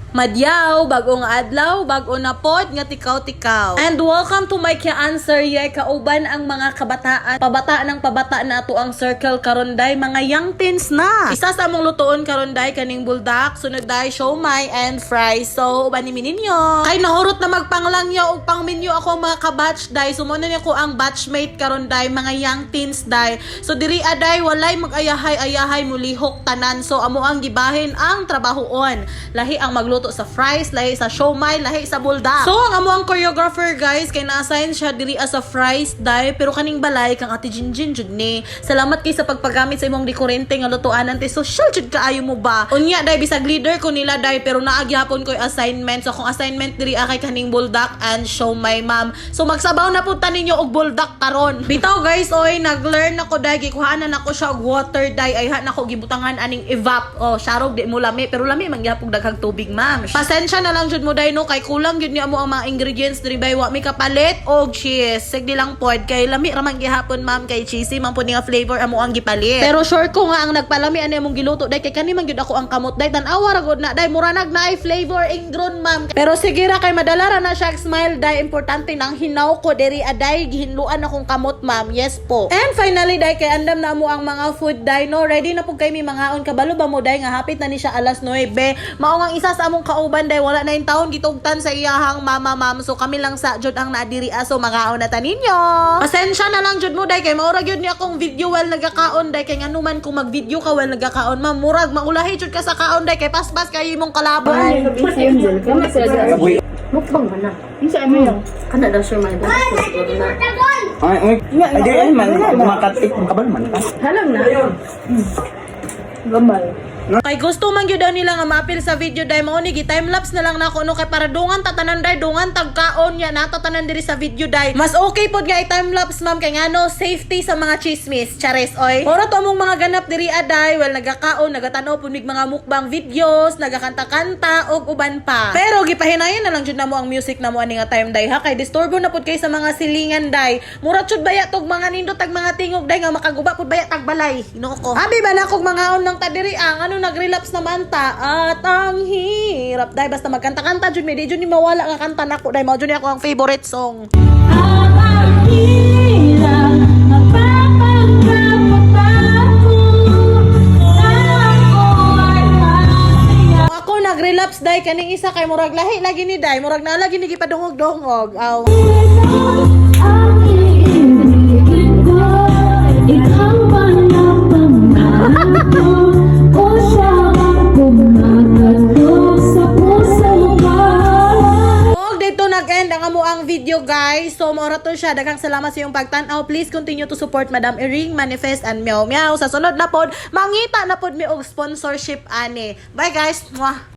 Madyaw, bagong adlaw, bago na pod nga tikaw-tikaw. And welcome to my answer yay kauban ang mga kabataan. Pabata ng pabata na ato ang circle karonday mga young teens na. Isa sa among lutuon karonday kaning buldak, sunod day siomai and fries. So uban ni ninyo. Kay nahurot na magpanglangyo ug pangminyo ako mga kabatch day. Sumunod niyo ko ang batchmate karonday mga young teens day. So diri aday walay mag-ayahay-ayahay mulihok tanan. So amo ang gibahin ang trabahoon. Lahi ang magluto sa fries, lahi sa siomai, lahi sa buldak. So ang amo ang choreographer guys kay na-assign siya diri as a fries day pero kaning balay kang Ate Jinjin jud ni. Salamat kay sa pagpagamit sa imong dekorente nga lutuanan te social jud kaayo mo ba. Unya day bisag leader ko nila day pero naagyapon ko assignment. So kung assignment diri kay kaning buldak and siomai ma'am. So magsabaw na pud ninyo og buldak karon. Bitaw guys oy nag-learn ako day gikuhanan ako siya og water day ay ha nako gibutangan aning evap. Oh syarog di mo lami pero lami man gyapon daghang tubig ma'am. Pasensya na lang jud mo day no kay kulang jud ni amo ang mga ingredients diri bay wa mi kapalit og cheese. Sigdi lang pod kay lami ra man gihapon ma'am kay cheesy man pud nga flavor amo ang gipalit. Pero sure ko nga ang nagpalami ani among giluto day kay kani man gyud ako ang kamot day tan-awa ra gud na day mura nag naay flavor ingron ma'am. Pero sige ra kay madala ra na siya smile day importante nang hinaw ko diri aday gihinluan akong kamot ma'am. Yes po. And finally day kay andam na amo ang mga food day no ready na pud kay mi mangaon kabalo ba mo day nga hapit na ni siya alas 9. Mao nga isa sa among kauban day wala na yung taon gitugtan sa iyahang mama ma'am. So kami lang sa jud ang naadiri aso magaon na ta ninyo. Pasensya na lang jud mo day kay maura gyud ni akong video while nagakaon day kay nganuman kung mag-video ka while nagakaon ma'am murag maulahi jud ka sa kaon day kay paspas kay imong kalaban. Mukbang man na. Yung sa imo yung kana daw sure man daw siguro na. Ay, ay man makatik kabal man ka. Halang na. Gambal. Kay gusto man gyud daw nila nga maapil sa video day mao ni gi-time lapse na lang nako no kay para dungan tatanan day dungan tagkaon ya natatanan diri sa video day. Mas okay pod nga i-time lapse ma'am kay ngano safety sa mga chismis. Chares oy. Oro to among mga ganap diri aday while nagakaon nagatanaw pud mig mga mukbang videos, nagakanta-kanta og uban pa. Pero gipahinayan na lang jud namo ang music namo ani nga time day ha kay disturbo na pud kay sa mga silingan day. Mura jud baya tog mga nindot tag mga tingog day nga makaguba pud baya tag balay. Inoo ko. Abi ba na kog mangaon ng ta diri ang ano nag-relapse naman ta at ang hirap dahil basta magkanta-kanta jud mi di jud ni mawala nga kanta nako dahil mao jud ni ako ang favorite song. Ang hirap mapapagkamot ako nag-relapse dahil kaning isa kay murag lahi lagi ni day murag na lagi ni gipadungog-dungog. Aw. Nag-end ang amo ang video guys. So maura to siya. Daghang salamat sa iyong pagtan-aw. Please continue to support Madam Iring, Manifest and Meow Meow. Sa sunod na pod, mangita na pod mi og sponsorship ani. Bye guys. Mwah.